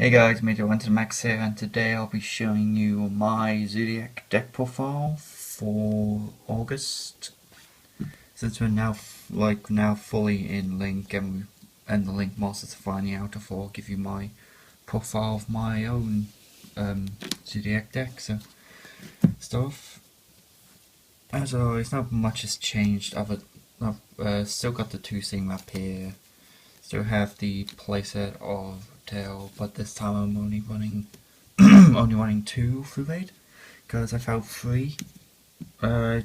Hey guys, Max here, and today I'll be showing you my Zoodiac deck profile for August. Since we're now fully in Link and the Link Masters are finally out, I'll give you my profile of my own Zoodiac deck. So start off. As always, not much has changed. I've still got the 2 Zoodiac Ratpier. Still have the playset of Whiotail, but this time I'm only running only running 2 Thoroughblade because I felt 3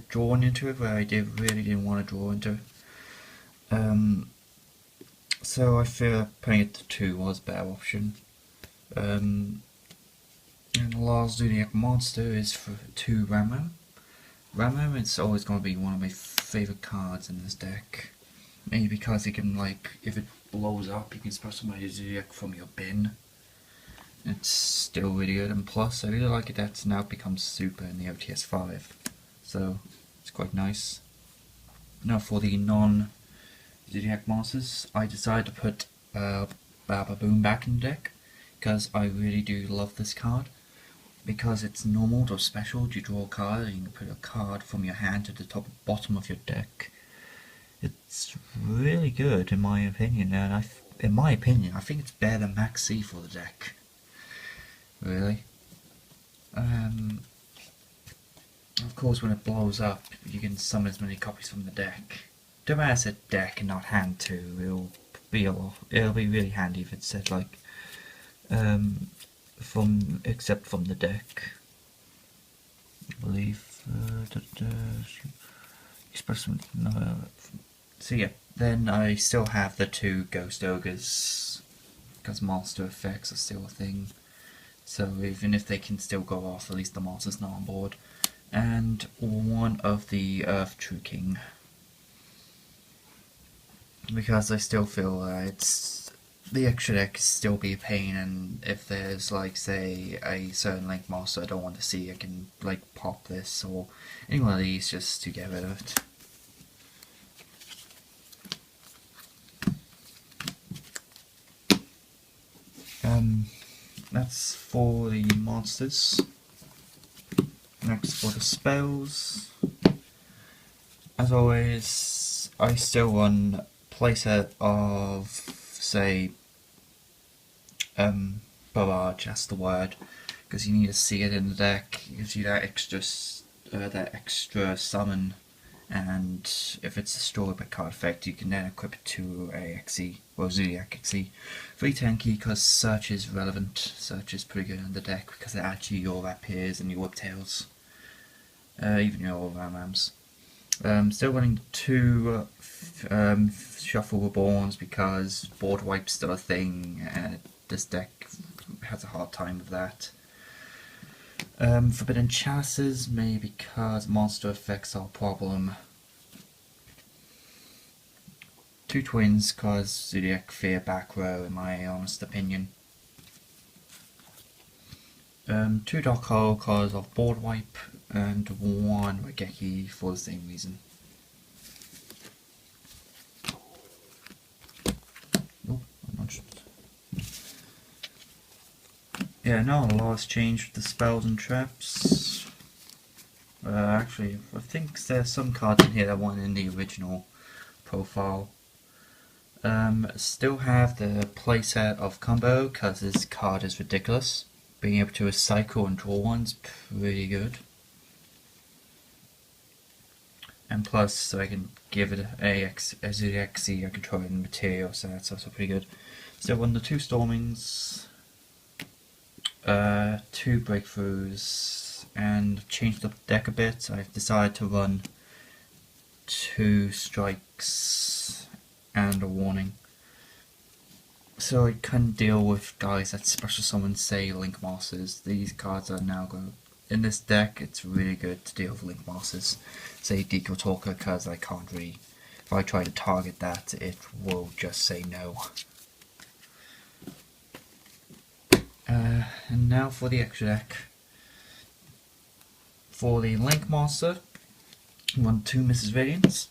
drawn into it where I really didn't want to draw into it. So I feel putting it to 2 was a better option. And the last Zoodiac monster is for 2 Ramram. Ramram is always going to be one of my favourite cards in this deck. Maybe because you can, if it blows up, you can special my Zoodiac from your bin. It's still really good, and plus I really like it that's now become super in the OTS 5. So it's quite nice. Now for the non-Zoodiac monsters, I decided to put Baobaboon back in the deck because I really do love this card. Because it's normal or special, you draw a card and you can put a card from your hand to the bottom of your deck. It's really good in my opinion, and I think it's better than Max C for the deck. Really. Of course, when it blows up, you can summon as many copies from the deck. Don't matter if it's deck and not hand too. It'll be really handy if it's set except from the deck. I believe. So yeah, then I still have the 2 Ghost Ogres, because monster effects are still a thing. So even if they can still go off, at least the monster's not on board. And 1 of the Earth True King. Because I still feel the extra deck still be a pain, and if there's say a certain Link monster I don't want to see, I can pop this or any one of these just to get rid of it. That's for the monsters. Next for the spells. As always, I still run playset of, say, Barrage, that's the word, because you need to see it in the deck. It gives you that extra summon, and if it's destroyed by card effect, you can then equip it to a XE, well, Zoodiac XE. 3 Tenki, because Search is relevant. Search is pretty good in the deck because it adds you your Ratpiers and your Whiptails, even your Ramrams. Still running 2 Shuffle Reborns because board wipe's still a thing, and this deck has a hard time with that. Forbidden Chalices, maybe because monster effects are a problem. 2 Twins, cause Zoodiac Fear back row, in my honest opinion. 2 Dark Hole, cause of board wipe, and 1 Raigeki for the same reason. Oh, I'm not sure. Yeah, not a lot has changed with the spells and traps. Actually, I think there's some cards in here that weren't in the original profile. Still have the playset of Combo, because this card is ridiculous. Being able to recycle and draw one's pretty good. And plus, so I can give it a Zoodiac C, I control it in material, so that's also pretty good. Still run the 2 Stormings, 2 Breakthroughs, and changed the deck a bit. I've decided to run 2 Strikes and a Warning. So I can deal with guys that special summon, say, Link Masters. These cards are now going in this deck. It's really good to deal with Link Masters. Say Deco Talker, because I can't really, if I try to target that, it will just say no. And now for the extra deck. For the Link Master, I run 2 Mrs. Radiance.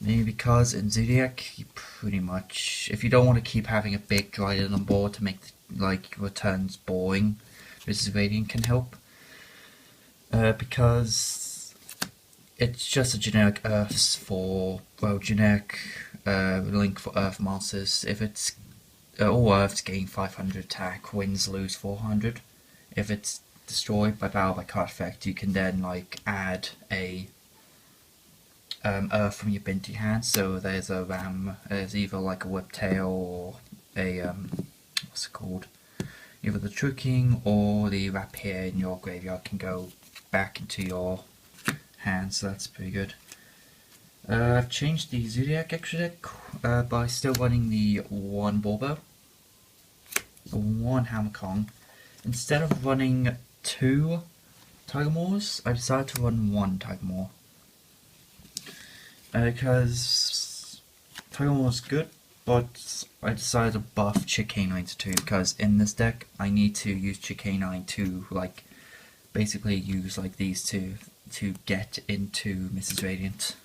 Mainly because in Zoodiac, you pretty much, if you don't want to keep having a big Drident on board to make like returns boring, Mrs. Radiant can help. Because it's just a generic Earths for, well, generic link for Earth monsters. If it's all Earths gain 500 attack, wins lose 400. If it's destroyed by battle by card effect, you can then like add a Earth from your bin to your hand. So there's a Ram, there's either like a Whiptail or a what's it called? Either the True King or the Ratpier in your graveyard can go back into your hand, so that's pretty good. I've changed the Zoodiac extra deck by still running the 1 Boarbow, 1 Hammerkong. Instead of running 2 Tigermortars, I decided to run 1 Tigermortar. Because Tigermortar is good, but I decided to buff Chakanine to 2 because in this deck I need to use Chakanine to like basically use like these two to get into Mrs. Radiant.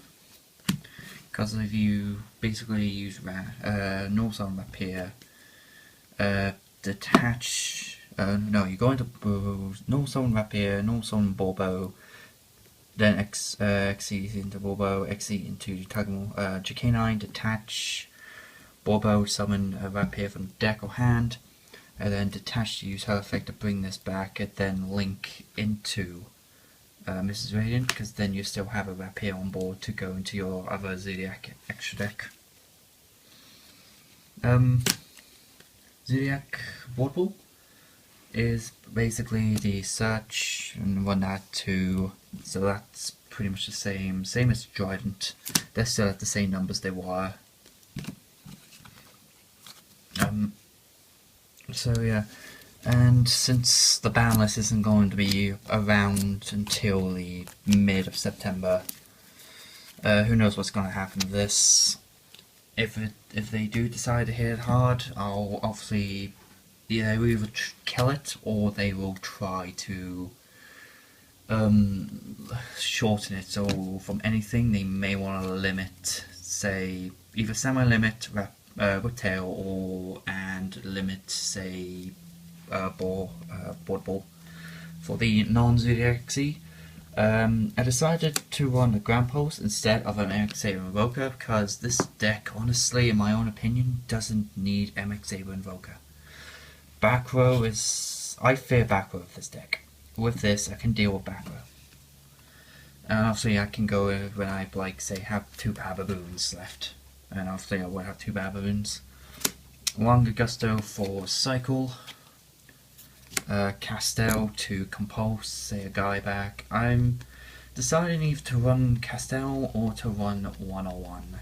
Because if you basically use North Solemn Ratpier, detach, no, you go into North Solemn Ratpier, North Solemn Boarbow, then exceed into Boarbow, exceed into Tigermortar, Chakanine, detach, Boarbow, summon a Ratpier from deck or hand, and then detach to use her effect to bring this back, and then link into Mrs. Radiant, because then you still have a Ratpier on board to go into your other Zoodiac extra deck. Zoodiac Boarbow is basically the search and run that too, so that's pretty much the same as Drident. They're still at the same numbers they were. So yeah, and since the ban list isn't going to be around until the mid of September, who knows what's going to happen to this. If they do decide to hit it hard, I'll obviously either kill it or they will try to shorten it. So from anything, they may want to limit, say, either semi-limit Whiotail and limit, say, Broadbull. For the non-Zoodiac I decided to run a Grampulse instead of an MX Saber Invoker because this deck, honestly, in my own opinion, doesn't need MX Saber Invoker. Back row is... I fear back row of this deck. With this, I can deal with back row. And obviously I can go when I, like, say, have 2 Baobaboons left. And obviously I will have 2 Baobaboons. One Daigusto for Cycle. Castel to compulse, say, a guy back. I'm deciding either to run Castel or to run 101.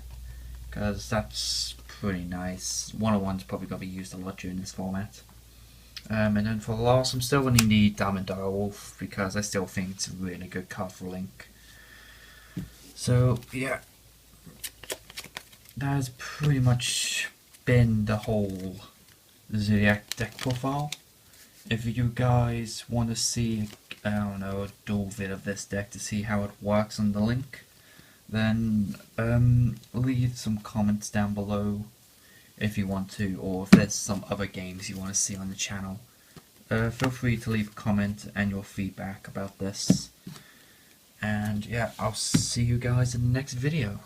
Because that's pretty nice. 101's probably going to be used a lot during this format. And then for the last, I'm still running the Diamond Direwolf because I still think it's a really good card for Link. So, yeah. That has pretty much been the whole Zoodiac deck profile. If you guys want to see, I don't know, a dual vid of this deck to see how it works on the link, then leave some comments down below if you want to, or if there's some other games you want to see on the channel. Feel free to leave a comment and your feedback about this. And yeah, I'll see you guys in the next video.